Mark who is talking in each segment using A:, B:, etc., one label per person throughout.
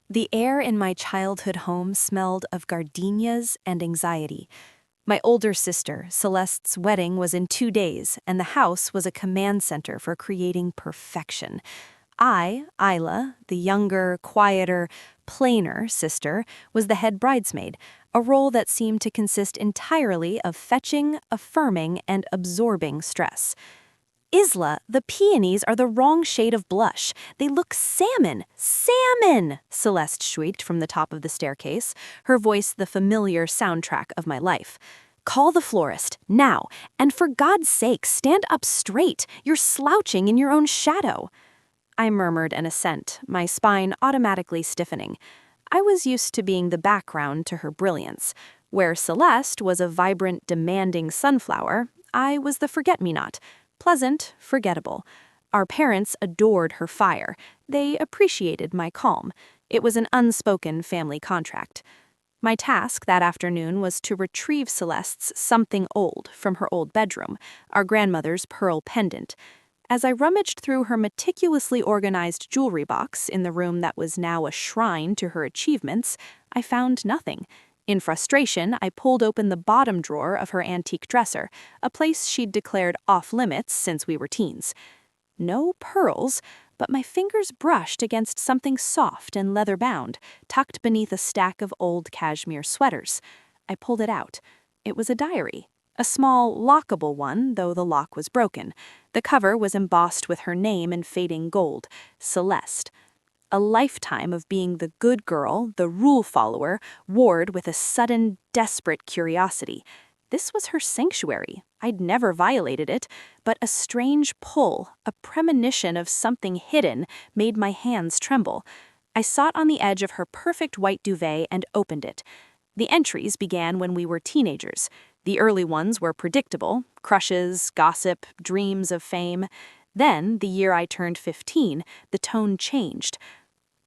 A: The air in my childhood home smelled of gardenias and anxiety. My older sister, Celeste's wedding was in 2 days, and the house was a command center for creating perfection. Isla, the younger, quieter, plainer sister, was the head bridesmaid, a role that seemed to consist entirely of fetching, affirming, and absorbing stress. Isla, the peonies are the wrong shade of blush. They look salmon. Salmon! Celeste shrieked from the top of the staircase, her voice the familiar soundtrack of my life. Call the florist, now, and for God's sake, stand up straight. You're slouching in your own shadow. I murmured an assent, my spine automatically stiffening. I was used to being the background to her brilliance. Where Celeste was a vibrant, demanding sunflower, I was the forget-me-not. Pleasant, forgettable. Our parents adored her fire. They appreciated my calm. It was an unspoken family contract. My task that afternoon was to retrieve Celeste's something old from her old bedroom, our grandmother's pearl pendant. As I rummaged through her meticulously organized jewelry box in the room that was now a shrine to her achievements, I found nothing. In frustration, I pulled open the bottom drawer of her antique dresser, a place she'd declared off-limits since we were teens. No pearls, but my fingers brushed against something soft and leather-bound, tucked beneath a stack of old cashmere sweaters. I pulled it out. It was a diary. A small, lockable one, though the lock was broken. The cover was embossed with her name in fading gold, Celeste. A lifetime of being the good girl, the rule follower, warred with a sudden, desperate curiosity. This was her sanctuary. I'd never violated it, but a strange pull, a premonition of something hidden, made my hands tremble. I sat on the edge of her perfect white duvet and opened it. The entries began when we were teenagers. The early ones were predictable: crushes, gossip, dreams of fame. Then, the year I turned 15, the tone changed.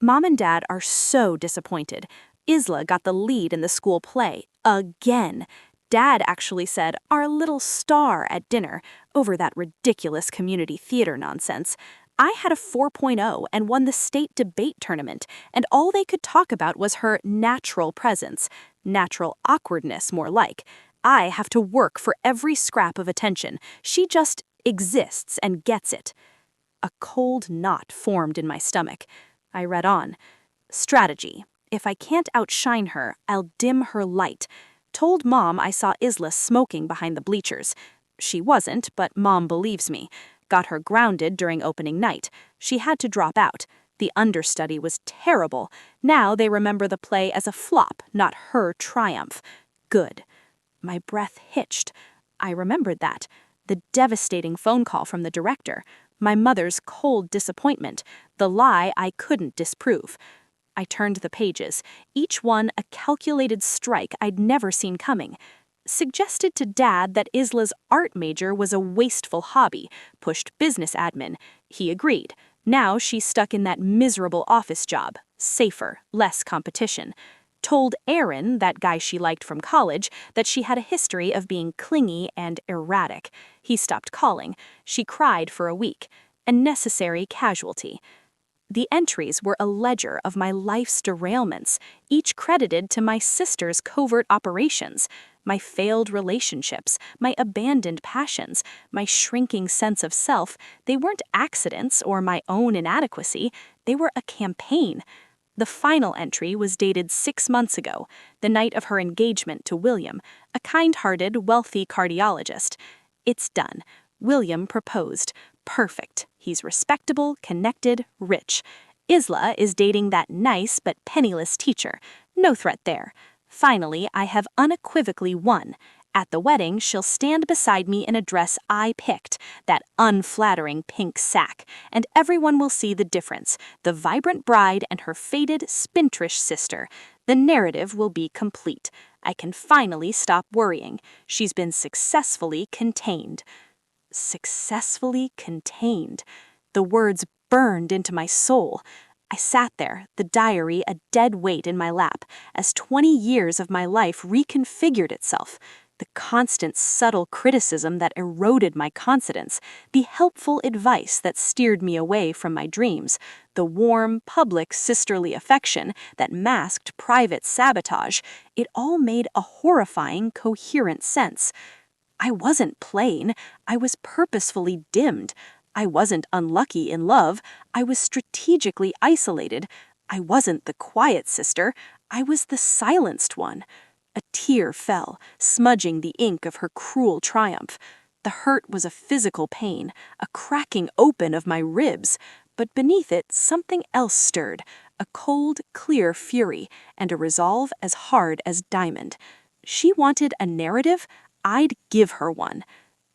A: Mom and Dad are so disappointed. Isla got the lead in the school play. Again. Dad actually said, "Our little star," at dinner, over that ridiculous community theater nonsense. I had a 4.0 and won the state debate tournament, and all they could talk about was her natural presence. Natural awkwardness, more like. I have to work for every scrap of attention. She just exists and gets it. A cold knot formed in my stomach. I read on. Strategy. If I can't outshine her, I'll dim her light. Told Mom I saw Isla smoking behind the bleachers. She wasn't, but Mom believes me. Got her grounded during opening night. She had to drop out. The understudy was terrible. Now they remember the play as a flop, not her triumph. Good. My breath hitched. I remembered that. The devastating phone call from the director. My mother's cold disappointment. The lie I couldn't disprove. I turned the pages, each one a calculated strike I'd never seen coming. Suggested to Dad that Isla's art major was a wasteful hobby, pushed business admin. He agreed. Now she's stuck in that miserable office job. Safer, less competition. Told Aaron, that guy she liked from college, that she had a history of being clingy and erratic. He stopped calling. She cried for a week. A necessary casualty. The entries were a ledger of my life's derailments, each credited to my sister's covert operations, my failed relationships, my abandoned passions, my shrinking sense of self. They weren't accidents or my own inadequacy. They were a campaign. The final entry was dated 6 months ago, the night of her engagement to William, a kind-hearted, wealthy cardiologist. It's done. William proposed. Perfect. He's respectable, connected, rich. Isla is dating that nice but penniless teacher. No threat there. Finally, I have unequivocally won. At the wedding, she'll stand beside me in a dress I picked, that unflattering pink sack, and everyone will see the difference, the vibrant bride and her faded, spintrish sister. The narrative will be complete. I can finally stop worrying. She's been successfully contained. Successfully contained. The words burned into my soul. I sat there, the diary a dead weight in my lap, as 20 years of my life reconfigured itself. the constant subtle criticism that eroded my confidence, the helpful advice that steered me away from my dreams, the warm, public sisterly affection that masked private sabotage, it all made a horrifying, coherent sense. I wasn't plain, I was purposefully dimmed. I wasn't unlucky in love, I was strategically isolated. I wasn't the quiet sister, I was the silenced one. A tear fell, smudging the ink of her cruel triumph. The hurt was a physical pain, a cracking open of my ribs, but beneath it something else stirred, a cold, clear fury, and a resolve as hard as diamond. She wanted a narrative, I'd give her one.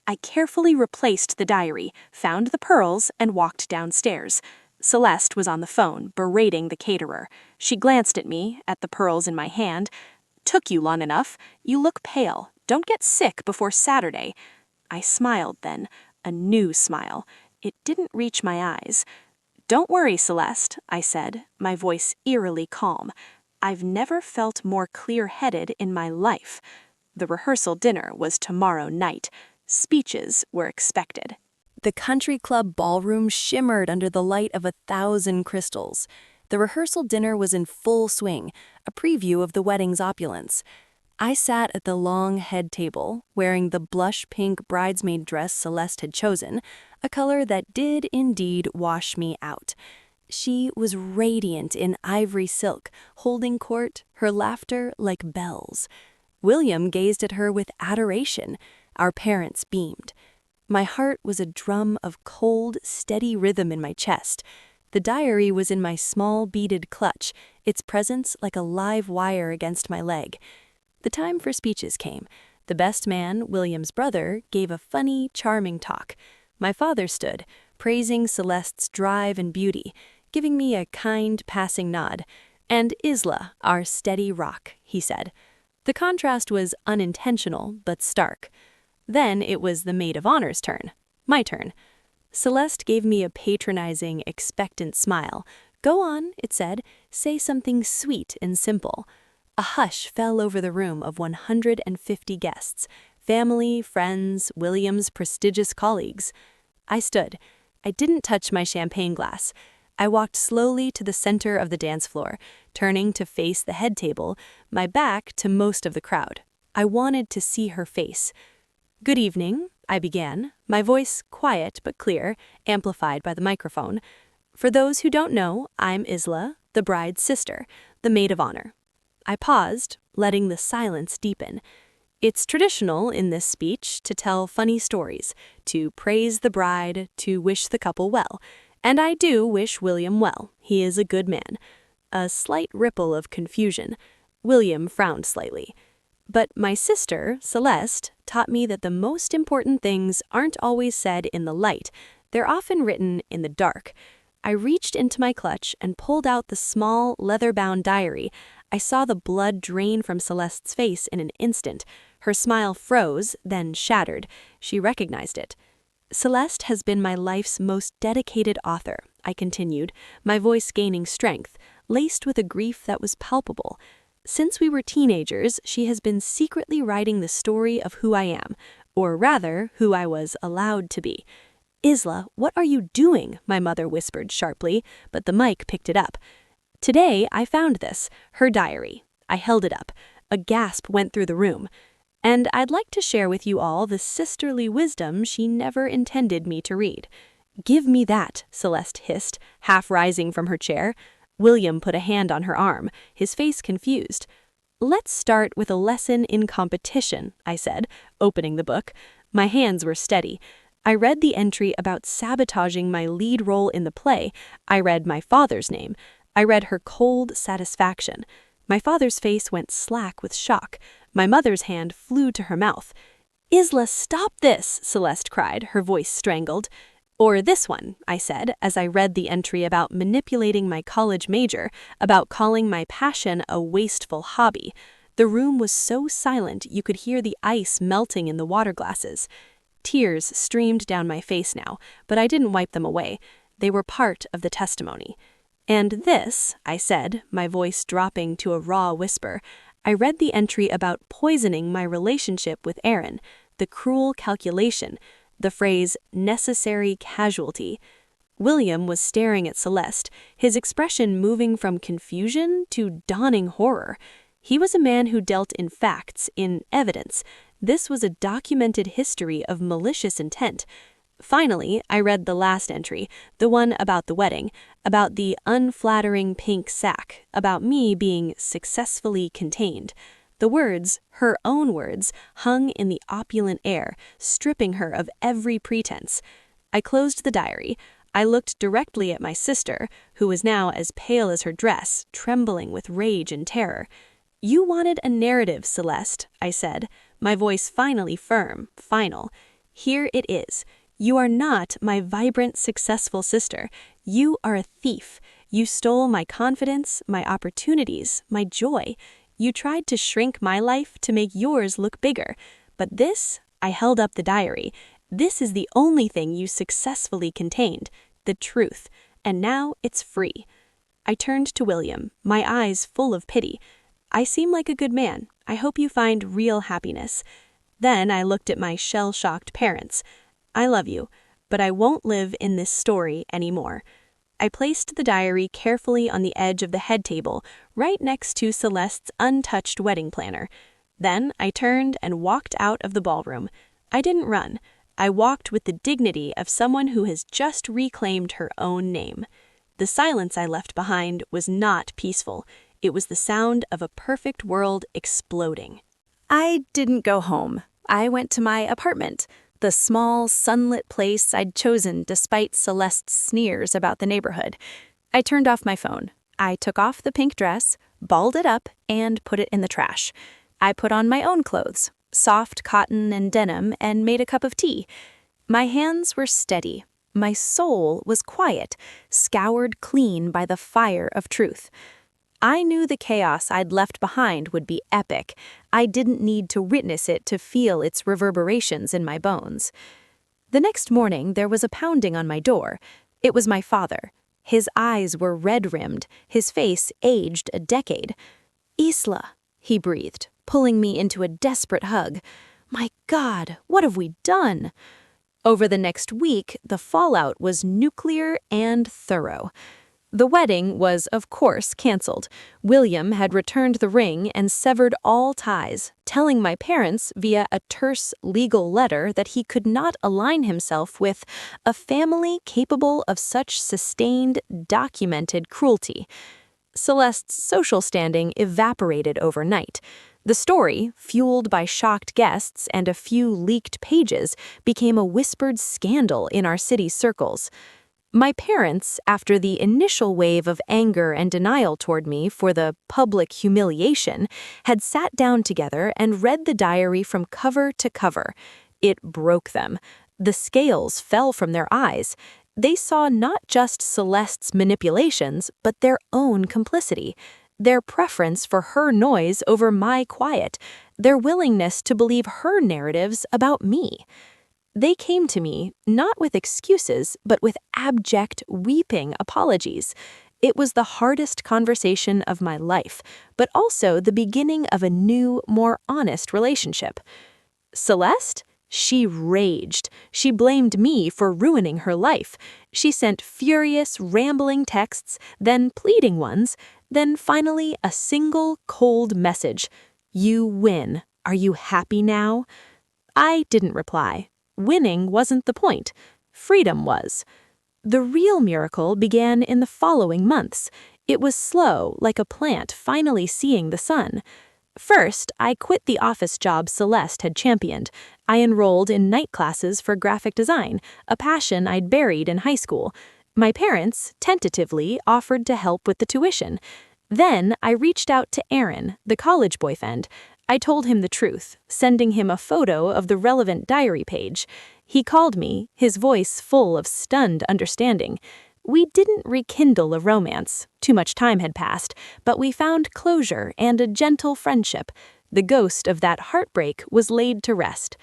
A: I carefully replaced the diary, found the pearls, and walked downstairs. Celeste was on the phone, berating the caterer. She glanced at me, at the pearls in my hand. "Took you long enough. You look pale. Don't get sick before Saturday." I smiled then, a new smile. It didn't reach my eyes. "Don't worry, Celeste," I said, my voice eerily calm. "I've never felt more clear-headed in my life." The rehearsal dinner was tomorrow night. Speeches were expected. The country club ballroom shimmered under the light of 1,000 crystals. The rehearsal dinner was in full swing, a preview of the wedding's opulence. I sat at the long head table, wearing the blush-pink bridesmaid dress Celeste had chosen, a color that did indeed wash me out. She was radiant in ivory silk, holding court, her laughter like bells. William gazed at her with adoration. Our parents beamed. My heart was a drum of cold, steady rhythm in my chest. The diary was in my small beaded clutch, its presence like a live wire against my leg. The time for speeches came. The best man, William's brother, gave a funny, charming talk. My father stood, praising Celeste's drive and beauty, giving me a kind, passing nod. "And Isla, our steady rock," he said. The contrast was unintentional, but stark. Then it was the maid of honor's turn. My turn. Celeste gave me a patronizing, expectant smile. "Go on," it said. "Say something sweet and simple." A hush fell over the room of 150 guests. Family, friends, William's prestigious colleagues. I stood. I didn't touch my champagne glass. I walked slowly to the center of the dance floor, turning to face the head table, my back to most of the crowd. I wanted to see her face. "Good evening," I began, my voice quiet but clear, amplified by the microphone. "For those who don't know, I'm Isla, the bride's sister, the maid of honor." I paused, letting the silence deepen. It's traditional in this speech to tell funny stories, to praise the bride, to wish the couple well. And I do wish William well. He is a good man. A slight ripple of confusion. William frowned slightly. But my sister, Celeste, taught me that the most important things aren't always said in the light. They're often written in the dark. I reached into my clutch and pulled out the small, leather-bound diary. I saw the blood drain from Celeste's face in an instant. Her smile froze, then shattered. She recognized it. "Celeste has been my life's most dedicated author," I continued, my voice gaining strength, laced with a grief that was palpable. "Since we were teenagers, she has been secretly writing the story of who I am, or rather, who I was allowed to be." "Isla, what are you doing?" my mother whispered sharply, but the mic picked it up. "Today, I found this, her diary." I held it up. A gasp went through the room. "And I'd like to share with you all the sisterly wisdom she never intended me to read." "Give me that," Celeste hissed, half rising from her chair. William put a hand on her arm, his face confused. "Let's start with a lesson in competition," I said, opening the book. My hands were steady. I read the entry about sabotaging my lead role in the play. I read my father's name. I read her cold satisfaction. My father's face went slack with shock. My mother's hand flew to her mouth. "Isla, stop this!" Celeste cried, her voice strangled. "Or this one," I said, as I read the entry about manipulating my college major, about calling my passion a wasteful hobby. The room was so silent you could hear the ice melting in the water glasses. Tears streamed down my face now, but I didn't wipe them away. They were part of the testimony. "And this," I said, my voice dropping to a raw whisper, I read the entry about poisoning my relationship with Aaron, the cruel calculation, the phrase necessary casualty. William was staring at Celeste, his expression moving from confusion to dawning horror. He was a man who dealt in facts, in evidence. This was a documented history of malicious intent. Finally, I read the last entry, the one about the wedding, about the unflattering pink sack, about me being successfully contained. The words, her own words, hung in the opulent air, stripping her of every pretense. I closed the diary. I looked directly at my sister, who was now as pale as her dress, trembling with rage and terror. "You wanted a narrative, Celeste," I said, my voice finally firm, final. "Here it is. You are not my vibrant, successful sister. You are a thief. You stole my confidence, my opportunities, my joy. You tried to shrink my life to make yours look bigger. But this," I held up the diary, "this is the only thing you successfully contained, the truth, and now it's free." I turned to William, my eyes full of pity. "I seem like a good man. I hope you find real happiness." Then I looked at my shell-shocked parents. "I love you, but I won't live in this story anymore." I placed the diary carefully on the edge of the head table, right next to Celeste's untouched wedding planner. Then I turned and walked out of the ballroom. I didn't run. I walked with the dignity of someone who has just reclaimed her own name. The silence I left behind was not peaceful. It was the sound of a perfect world exploding. I didn't go home. I went to my apartment, the small, sunlit place I'd chosen despite Celeste's sneers about the neighborhood. I turned off my phone. I took off the pink dress, balled it up, and put it in the trash. I put on my own clothes, soft cotton and denim, and made a cup of tea. My hands were steady. My soul was quiet, scoured clean by the fire of truth. I knew the chaos I'd left behind would be epic. I didn't need to witness it to feel its reverberations in my bones. The next morning, there was a pounding on my door. It was my father. His eyes were red-rimmed, his face aged a decade. "Isla," he breathed, pulling me into a desperate hug. "My God, what have we done?" Over the next week, the fallout was nuclear and thorough. The wedding was, of course, canceled. William had returned the ring and severed all ties, telling my parents via a terse legal letter that he could not align himself with a family capable of such sustained, documented cruelty. Celeste's social standing evaporated overnight. The story, fueled by shocked guests and a few leaked pages, became a whispered scandal in our city's circles. My parents, after the initial wave of anger and denial toward me for the public humiliation, had sat down together and read the diary from cover to cover. It broke them. The scales fell from their eyes. They saw not just Celeste's manipulations, but their own complicity, their preference for her noise over my quiet, their willingness to believe her narratives about me. They came to me, not with excuses, but with abject, weeping apologies. It was the hardest conversation of my life, but also the beginning of a new, more honest relationship. Celeste? She raged. She blamed me for ruining her life. She sent furious, rambling texts, then pleading ones, then finally a single, cold message. "You win. Are you happy now?" I didn't reply. Winning wasn't the point. Freedom was. The real miracle began in the following months. It was slow, like a plant finally seeing the sun. First, I quit the office job Celeste had championed. I enrolled in night classes for graphic design, a passion I'd buried in high school. My parents, tentatively, offered to help with the tuition. Then I reached out to Aaron, the college boyfriend. I told him the truth, sending him a photo of the relevant diary page. He called me, his voice full of stunned understanding. We didn't rekindle a romance. Too much time had passed, but we found closure and a gentle friendship. The ghost of that heartbreak was laid to rest.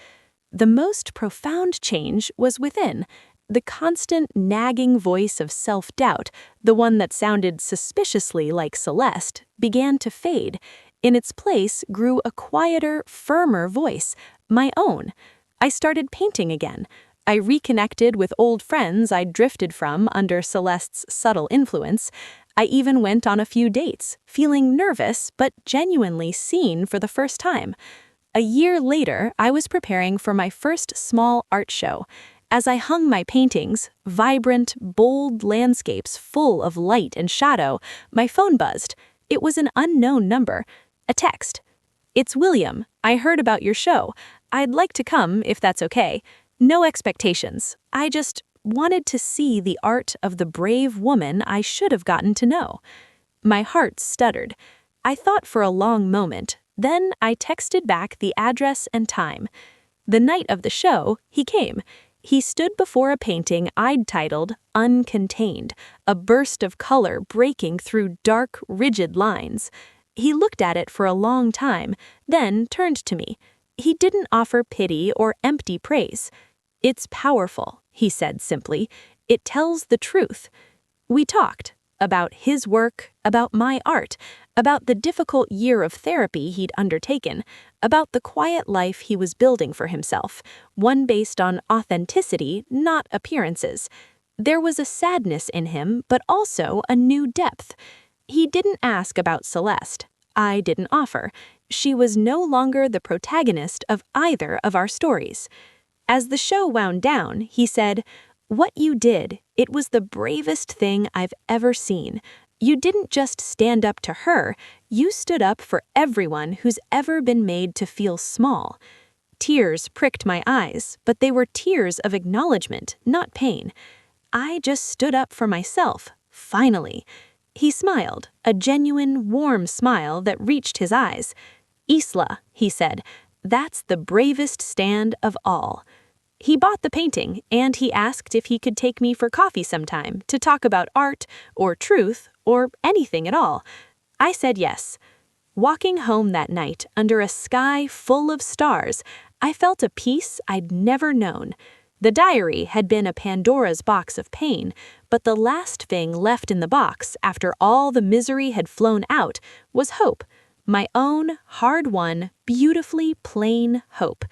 A: The most profound change was within. The constant nagging voice of self-doubt, the one that sounded suspiciously like Celeste, began to fade. In its place grew a quieter, firmer voice, my own. I started painting again. I reconnected with old friends I'd drifted from under Celeste's subtle influence. I even went on a few dates, feeling nervous but genuinely seen for the first time. A year later, I was preparing for my first small art show. As I hung my paintings, vibrant, bold landscapes full of light and shadow, my phone buzzed. It was an unknown number. A text. "It's William. I heard about your show. I'd like to come if that's okay. No expectations. I just wanted to see the art of the brave woman I should have gotten to know." My heart stuttered. I thought for a long moment. Then I texted back the address and time. The night of the show, he came. He stood before a painting I'd titled Uncontained, a burst of color breaking through dark, rigid lines. He looked at it for a long time, then turned to me. He didn't offer pity or empty praise. "It's powerful," he said simply. "It tells the truth." We talked about his work, about my art, about the difficult year of therapy he'd undertaken, about the quiet life he was building for himself, one based on authenticity, not appearances. There was a sadness in him, but also a new depth. He didn't ask about Celeste. I didn't offer. She was no longer the protagonist of either of our stories. As the show wound down, he said, "What you did, it was the bravest thing I've ever seen. You didn't just stand up to her, you stood up for everyone who's ever been made to feel small." Tears pricked my eyes, but they were tears of acknowledgement, not pain. I just stood up for myself, finally. He smiled, a genuine, warm smile that reached his eyes. "Isla," he said, "that's the bravest stand of all." He bought the painting, and he asked if he could take me for coffee sometime to talk about art, or truth, or anything at all. I said yes. Walking home that night under a sky full of stars, I felt a peace I'd never known. The diary had been a Pandora's box of pain, but the last thing left in the box after all the misery had flown out was hope. My own, hard-won, beautifully plain hope.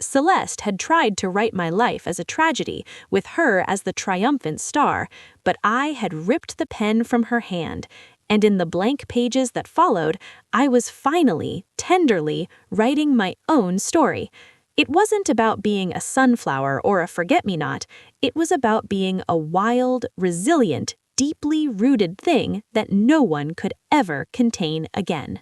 A: Celeste had tried to write my life as a tragedy, with her as the triumphant star, but I had ripped the pen from her hand, and in the blank pages that followed, I was finally, tenderly, writing my own story. It wasn't about being a sunflower or a forget-me-not, it was about being a wild, resilient, deeply rooted thing that no one could ever contain again.